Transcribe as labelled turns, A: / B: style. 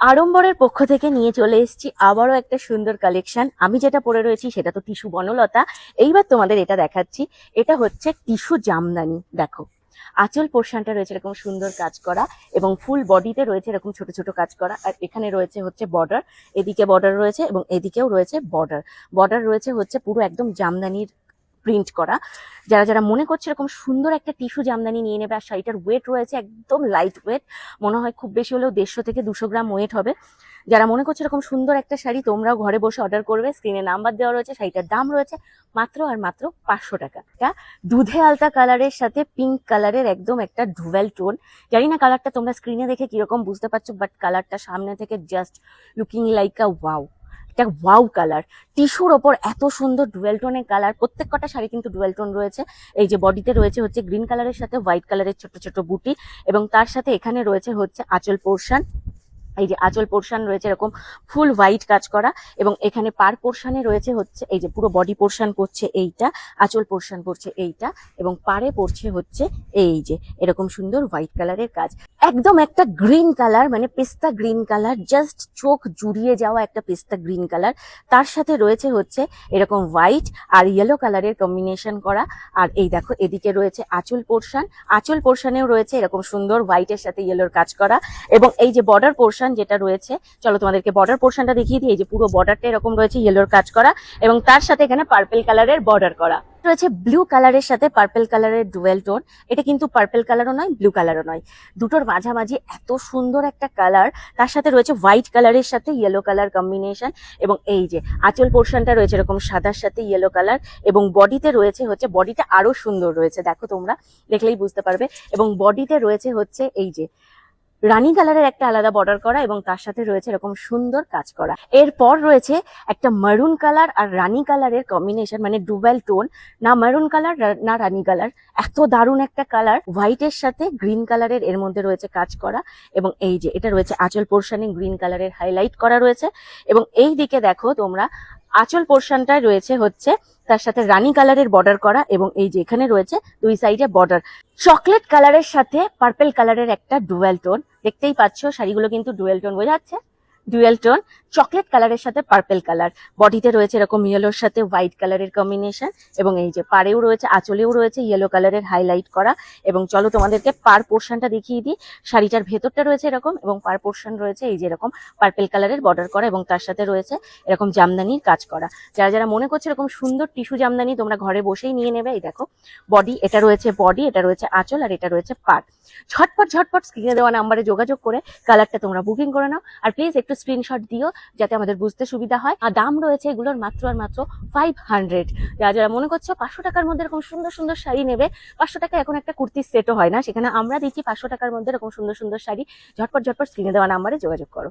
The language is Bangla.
A: আড়ম্বরের পক্ষ থেকে নিয়ে চলে এসেছি আবারও একটা সুন্দর কালেকশন। আমি যেটা পরে রয়েছি সেটা তো টিস্যু বনলতা। এইবার তোমাদের এটা দেখাচ্ছি, এটা হচ্ছে টিস্যু জামদানি। দেখো, আঁচল পোর্শনটা রয়েছে এরকম সুন্দর কাজ করা এবং ফুল বডিতে রয়েছে এরকম ছোট ছোট কাজ করা। আর এখানে রয়েছে হচ্ছে বর্ডার, এদিকে বর্ডার রয়েছে এবং এদিকেও রয়েছে বর্ডার। বর্ডার রয়েছে হচ্ছে পুরো একদম জামদানির প্রিন্ট করা। যারা যারা মনে করছে এরকম সুন্দর একটা টিস্যু জামদানি নিয়ে নেবে, আর শাড়িটার ওয়েট রয়েছে একদম লাইট ওয়েট, মনে হয় খুব বেশি হলেও 150 থেকে 200 গ্রাম ওয়েট হবে। যারা মনে করছে এরকম সুন্দর একটা শাড়ি তোমরাও ঘরে বসে অর্ডার করবে, স্ক্রিনে নাম্বার দেওয়া রয়েছে। শাড়িটার দাম রয়েছে মাত্র আর মাত্র 500 টাকা। এটা দুধে আলতা কালারের সাথে পিঙ্ক কালারের একদম একটা ডুয়াল টোন। জানি না কালারটা তোমরা স্ক্রিনে দেখে কিরকম বুঝতে পারছো, বাট কালারটা সামনে থেকে জাস্ট লুকিং লাইক আ ওয়াও। এটা ওয়াও কালার, টিস্যুর ওপর এত সুন্দর ডুয়েল টোনের কালার। প্রত্যেক কটা শাড়ি কিন্তু ডুয়েল টোন রয়েছে। এই যে বডিতে রয়েছে হচ্ছে গ্রিন কালারের সাথে হোয়াইট কালারের ছোট ছোট বুটি, এবং তার সাথে এখানে রয়েছে হচ্ছে আঁচল পোর্শন। এই যে আঁচল পোর্শন রয়েছে এরকম ফুল হোয়াইট কাজ করা, এবং এখানে পার পোর্শনে রয়েছে হচ্ছে এই যে পুরো বডি পোর্শন পড়ছে এইটা, আঁচল পোর্শন পড়ছে এইটা, এবং পারে পড়ছে হচ্ছে এই যে এরকম সুন্দর হোয়াইট কালারের কাজ। একদম একটা গ্রিন কালার, মানে পেস্তা গ্রিন কালার, জাস্ট চোখ জুড়িয়ে যাওয়া একটা পেস্তা গ্রিন কালার। তার সাথে রয়েছে হচ্ছে এরকম হোয়াইট আর ইয়েলো কালারের কম্বিনেশন করা। আর এই দেখো এদিকে রয়েছে আঁচল পোর্শন, আঁচল পোর্শনেও রয়েছে এরকম সুন্দর হোয়াইটের সাথে ইয়েলোর কাজ করা। এবং এই যে বর্ডার পোর্শন যেটা রয়েছে, চলো তোমাদেরকে বর্ডার পোর্শনটা দেখিয়ে দিই। এই যে পুরো বর্ডারটা এরকম রয়েছে ইয়েলোর কাজ করা, এবং তার সাথে এখানে পার্পল কালারের বর্ডার করা রয়েছে ব্লু কালারের সাথে পার্পল কালারের ডুয়েল টোন। এটা কিন্তু পার্পল কালারও নয়, ব্লু কালারও নয়, দুটোর মাঝামাঝি এত সুন্দর একটা কালার। তার সাথে রয়েছে হোয়াইট কালারের সাথে ইয়েলো কালার কম্বিনেশন। এবং এই যে আঁচল পোর্শনটা রয়েছে এরকম সাদার সাথে ইয়েলো কালার, এবং বডিতে রয়েছে হচ্ছে, বডিটা আরো সুন্দর রয়েছে, দেখো তোমরা দেখলেই বুঝতে পারবে। এবং বডিতে রয়েছে হচ্ছে এই যে রানী কালারের একটা আলাদা বর্ডার করা, এবং তার সাথে রয়েছে এরকম সুন্দর কাজ করা। এরপর রয়েছে একটা মারুন কালার আর রানী কালারের কম্বিনেশন, মানে ডুয়েল টোন, না মারুন কালার না রানী কালার, এত দারুণ একটা কালার। হোয়াইটের সাথে গ্রিন কালারের এর মধ্যে রয়েছে কাজ করা, এবং এই যে এটা রয়েছে আঁচল পোর্শনে গ্রিন কালারের হাইলাইট করা রয়েছে। এবং এই দিকে দেখো তোমরা, আঁচল পোর্শনটায় রয়েছে হচ্ছে তার সাথে রানী কালারের বর্ডার করা, এবং এই যে এখানে রয়েছে দুই সাইডে বর্ডার। চকলেট কালারের সাথে পার্পল কালারের একটা ডুয়েল টোন, দেখতেই পাচ্ছ শাড়িগুলো কিন্তু ডুয়েল টোন, বোঝা যাচ্ছে ডুয়েল টোন। চকলেট কালারের সাথে পার্পল কালার, বডিতে রয়েছে এরকম ইয়েলোর সাথে হোয়াইট কালারের কম্বিনেশন, এবং এই যে পাড়েও রয়েছে আঁচলেও রয়েছে ইয়েলো কালারের হাইলাইট করা। এবং চলো তোমাদেরকে পার পোর্শনটা দেখিয়ে দিই। শাড়িটার ভেতরটা রয়েছে এরকম, এবং পার পোর্শন রয়েছে এই যে এরকম পার্পল কালারের বর্ডার করা, এবং তার সাথে রয়েছে এরকম জামদানির কাজ করা। যারা যারা মনে করছে এরকম সুন্দর টিস্যু জামদানি তোমরা ঘরে বসেই নিয়ে নেবে। এই দেখো বডি, এটা রয়েছে বডি, এটা রয়েছে আঁচল, আর এটা রয়েছে পাড়। ঝটপট ঝটপট স্ক্রিনে দেওয়া নাম্বারে যোগাযোগ করে কালারটা তোমরা বুকিং করে নাও। আর প্লিজ একটু স্ক্রিনশট দিও যাতে আমাদের বুঝতে সুবিধা হয়। আর দাম রয়েছে এগুলোর মাত্র আর মাত্র 500। যারা যারা মনে করছো 500 টাকার মধ্যে এরকম সুন্দর সুন্দর শাড়ি নেবে, 500 টাকা এখন একটা কুর্তির সেটও হয় না, সেখানে আমরা দিচ্ছি 500 টাকার মধ্যে এরকম সুন্দর সুন্দর শাড়ি। ঝটপট ঝটপট স্ক্রিনে দেওয়া নাম্বারে যোগাযোগ করো।